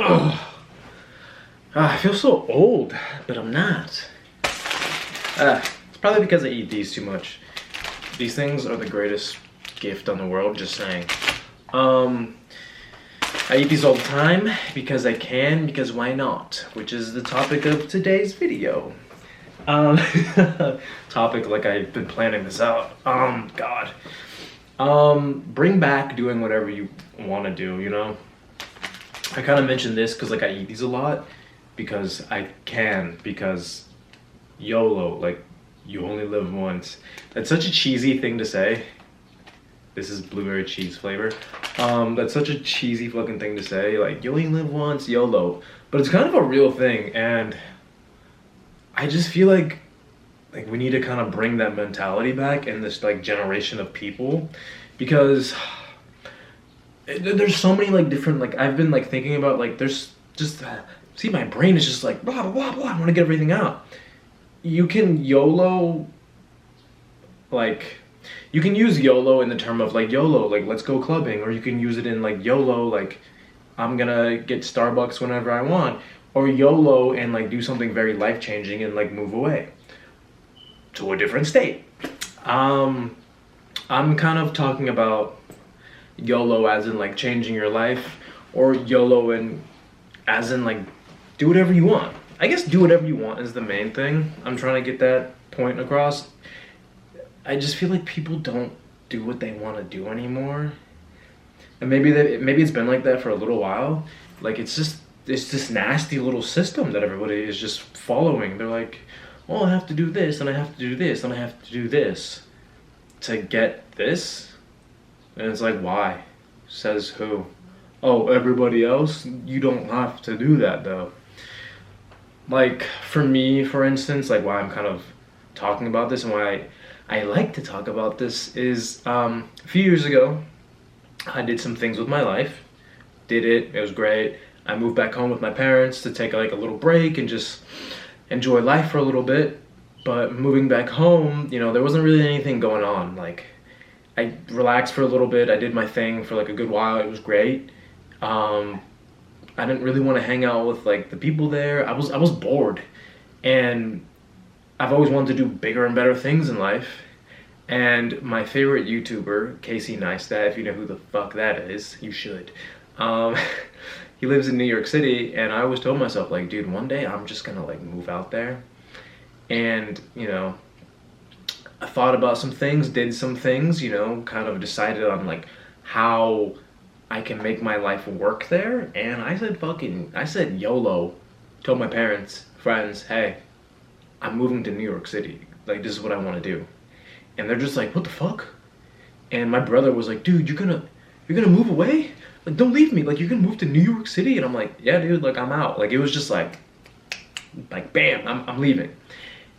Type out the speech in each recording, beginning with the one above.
Ugh. I feel so old, but I'm not. It's probably because I eat these too much. These things are the greatest gift on the world, just saying. I eat these all the time because I can, because why not? Which is the topic of today's video. Topic like I've been planning this out. God. Bring back doing whatever you want to do, you know? I kind of mentioned this because like I eat these a lot because I can, because YOLO, like you only live once. That's such a cheesy thing to say. This is blueberry cheese flavor. That's such a cheesy fucking thing to say, like you only live once, YOLO. But it's kind of a real thing, and I just feel like we need to kind of bring that mentality back in this like generation of people, because there's so many like different, like I've been like thinking about, like there's just see, my brain is just like blah blah blah blah. I want to get everything out. You can YOLO, like you can use YOLO in the term of like YOLO, like let's go clubbing, or you can use it in like YOLO, like I'm gonna get Starbucks whenever I want, or YOLO and like do something very life-changing and like move away to a different state. I'm kind of talking about YOLO as in like changing your life, or YOLO and as in like do whatever you want. I guess do whatever you want is the main thing. I'm trying to get that point across. I just feel like people don't do what they want to do anymore. And maybe it's been like that for a little while. Like it's this nasty little system that everybody is just following. They're like, oh, I have to do this, and I have to do this, and I have to do this to get this. And it's like, why? Says who? Oh, everybody else? You don't have to do that though. Like for me, for instance, like why I'm kind of talking about this and why I like to talk about this is a few years ago, I did some things with my life. It was great. I moved back home with my parents to take like a little break and just enjoy life for a little bit. But moving back home, you know, there wasn't really anything going on. Like I relaxed for a little bit. I did my thing for like a good while. It was great. I didn't really want to hang out with like the people there. I was bored, and I've always wanted to do bigger and better things in life. And my favorite YouTuber, Casey Neistat, if you know who the fuck that is, you should. He lives in New York City, and I always told myself like, dude, one day I'm just gonna like move out there. And you know, I thought about some things, did some things, you know, kind of decided on like how I can make my life work there. And I said YOLO, told my parents, friends, hey, I'm moving to New York City. Like, this is what I want to do. And they're just like, what the fuck? And my brother was like, dude, you're gonna move away? Like, don't leave me. Like, you're gonna move to New York City? And I'm like, yeah, dude, like, I'm out. Like, it was just like bam, I'm leaving.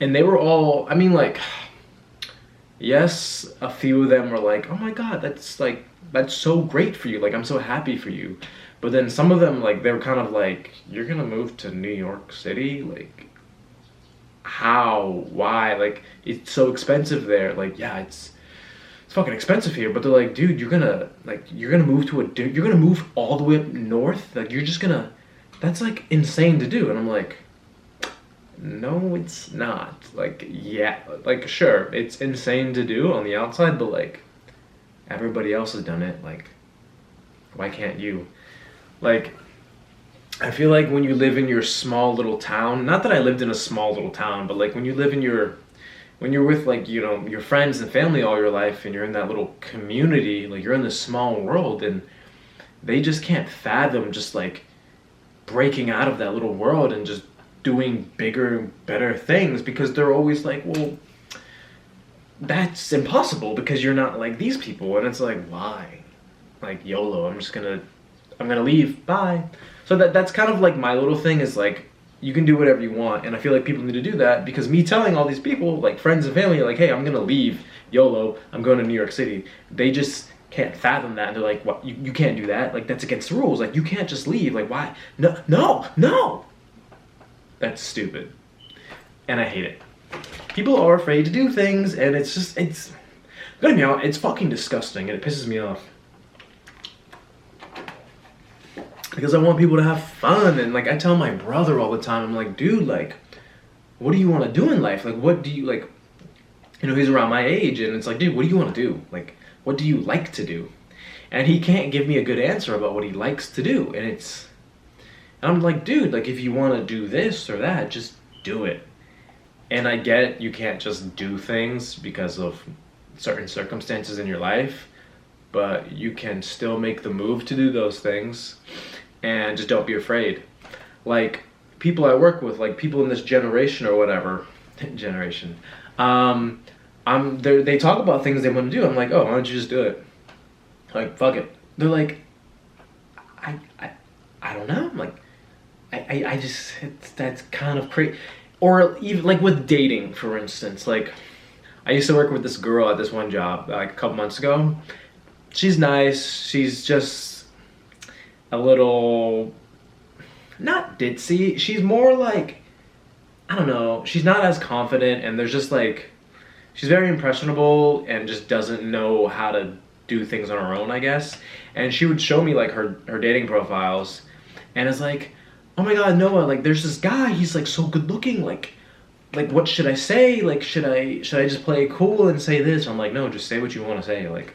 And they were all, I mean, like, yes, a few of them were like, oh my God, that's so great for you. Like, I'm so happy for you. But then some of them, like, they were kind of like, you're gonna move to New York City? Like, how? Why? Like, it's so expensive there. Like, yeah, it's fucking expensive here. But they're like, dude, you're gonna move you're gonna move all the way up north? Like, that's like insane to do. And I'm like, no, it's not. Like, yeah, like, sure, it's insane to do on the outside, but like, everybody else has done it. Like, why can't you? Like, I feel like when you live in your small little town, not that I lived in a small little town, but like when you live in when you're with like, you know, your friends and family all your life, and you're in that little community, like you're in this small world, and they just can't fathom just like breaking out of that little world and just doing bigger and better things, because they're always like, well, that's impossible because you're not like these people. And it's like, why? Like, YOLO, I'm gonna leave, bye. So that's kind of like my little thing, is like, you can do whatever you want. And I feel like people need to do that, because me telling all these people, like friends and family, like, hey, I'm gonna leave, YOLO, I'm going to New York City, they just can't fathom that. And they're like, what, you can't do that? Like, that's against the rules. Like, you can't just leave. Like, why? No. That's stupid. And I hate it. People are afraid to do things, and it's gonna be honest, it's fucking disgusting, and it pisses me off. because I want people to have fun. And like I tell my brother all the time, I'm like, dude, like, what do you want to do in life? Like, what do you like? You know, he's around my age, and it's like, dude, what do you want to do? Like, what do you like to do? And he can't give me a good answer about what he likes to do. And I'm like, dude, like, if you want to do this or that, just do it. And I get you can't just do things because of certain circumstances in your life, but you can still make the move to do those things, and just don't be afraid. Like, people I work with, like people in this generation or whatever, generation, they talk about things they want to do. I'm like, oh, why don't you just do it? Like, fuck it. They're like, I, I, I don't know. I'm like, I just, that's kind of crazy. Or even like with dating, for instance. Like, I used to work with this girl at this one job like a couple months ago. She's nice. She's just a little, not ditzy. She's more like, I don't know. She's not as confident, and there's just like, she's very impressionable and just doesn't know how to do things on her own, I guess. And she would show me like her dating profiles, and it's like, oh my god, Noah, like there's this guy, he's like so good looking, like what should I say? Like should I just play it cool and say this? I'm like, no, just say what you want to say, like.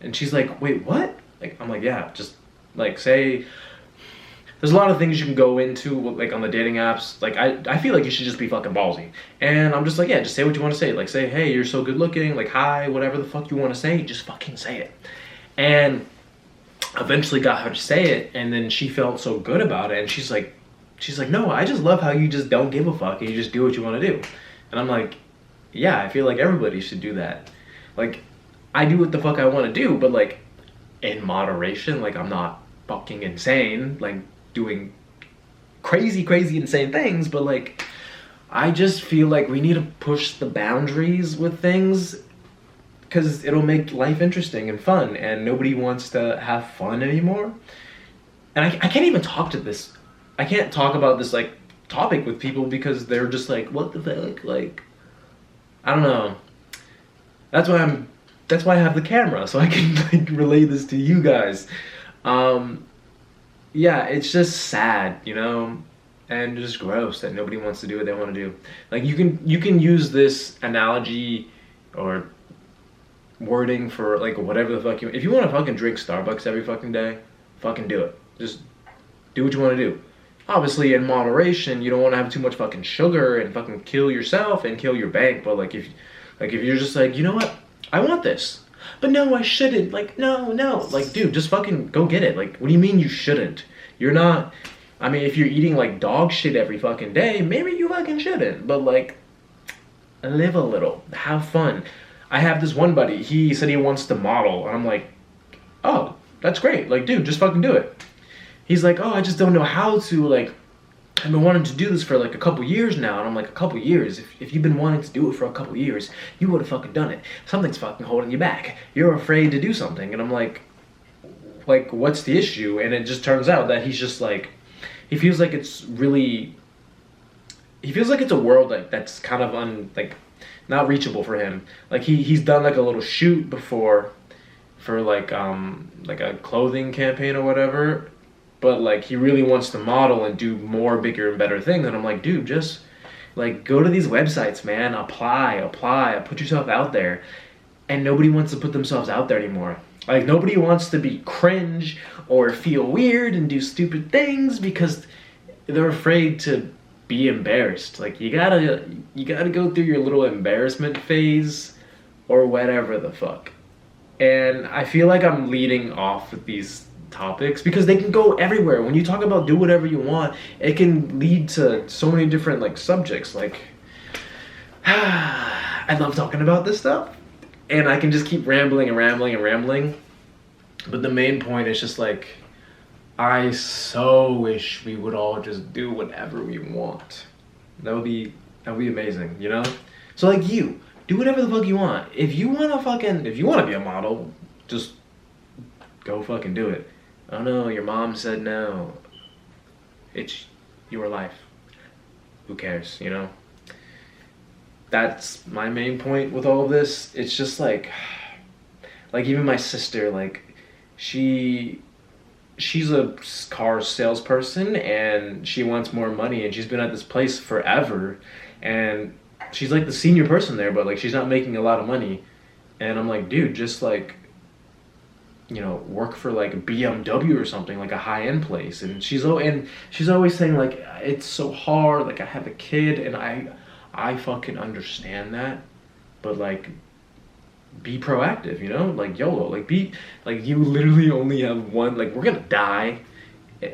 And she's like, wait, what? Like, I'm like, yeah, just like say. There's a lot of things you can go into like on the dating apps. Like I feel like you should just be fucking ballsy. And I'm just like, yeah, just say what you want to say. Like say, hey, you're so good looking, like hi, whatever the fuck you want to say, just fucking say it. And eventually got her to say it, and then she felt so good about it, and she's like, no, I just love how you just don't give a fuck and you just do what you want to do. And I'm like, yeah, I feel like everybody should do that. Like, I do what the fuck I want to do, but like in moderation. Like, I'm not fucking insane, like doing crazy insane things, but like I just feel like we need to push the boundaries with things, because it'll make life interesting and fun, and nobody wants to have fun anymore. And I can't even I can't talk about this like topic with people because they're just like, what the fuck? Like, I don't know. That's why I have the camera, so I can like relay this to you guys. Yeah, it's just sad, you know, and just gross that nobody wants to do what they want to do. Like, you can use this analogy or wording for like whatever the fuck if you want to fucking drink Starbucks every fucking day, fucking do it. Just do what you want to do. Obviously in moderation. You don't want to have too much fucking sugar and fucking kill yourself and kill your bank. But like if you're just like, you know what, I want this, but no, I shouldn't, like no, like dude, just fucking go get it. Like, what do you mean you shouldn't? You're not, I mean, if you're eating like dog shit every fucking day, maybe you fucking shouldn't, but like live a little, have fun. I have this one buddy, he said he wants to model, and I'm like, oh, that's great, like dude, just fucking do it. He's like, oh, I just don't know how to, like, I've been wanting to do this for like a couple years now. And I'm like, a couple years? If you've been wanting to do it for a couple years, you would have fucking done it. Something's fucking holding you back. You're afraid to do something. And I'm like, what's the issue? And it just turns out that he's just like, he feels like it's a world like that's kind of not reachable for him. Like he's done like a little shoot before for like a clothing campaign or whatever, but like he really wants to model and do more bigger and better things. And I'm like, dude, just like go to these websites, man, apply, put yourself out there. And nobody wants to put themselves out there anymore. Like, nobody wants to be cringe or feel weird and do stupid things because they're afraid to be embarrassed. Like, you gotta go through your little embarrassment phase or whatever the fuck. And I feel like I'm leading off with these topics because they can go everywhere. When you talk about do whatever you want, it can lead to so many different like subjects. Like, I love talking about this stuff, and I can just keep rambling and rambling and rambling. But the main point is just like, I so wish we would all just do whatever we want. That would be amazing, you know? So like, you do whatever the fuck you want. If you want to be a model, just go fucking do it. Oh no, your mom said no. It's your life. Who cares, you know? That's my main point with all of this. It's just like even my sister, like, she she's a car salesperson and she wants more money and she's been at this place forever and she's like the senior person there, but like she's not making a lot of money. And I'm like, dude, just like, you know, work for like a BMW or something, like a high-end place. And she's always saying like it's so hard, like I have a kid, and I fucking understand that, but like be proactive, you know? Like YOLO, like be like you literally only have one, like we're gonna die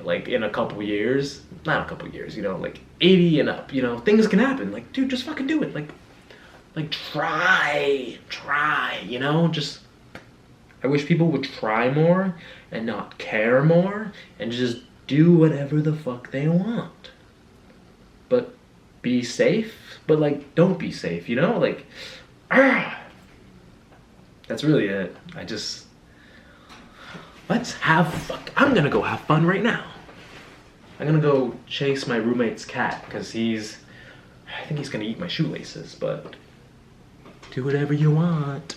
like in a couple years, not a couple years, you know, like 80 and up, you know, things can happen. Like, dude, just fucking do it. Like try, you know, just I wish people would try more and not care more and just do whatever the fuck they want. But be safe, but like don't be safe, you know? Like that's really it. I'm gonna go have fun right now. I'm gonna go chase my roommate's cat because I think he's gonna eat my shoelaces, but do whatever you want.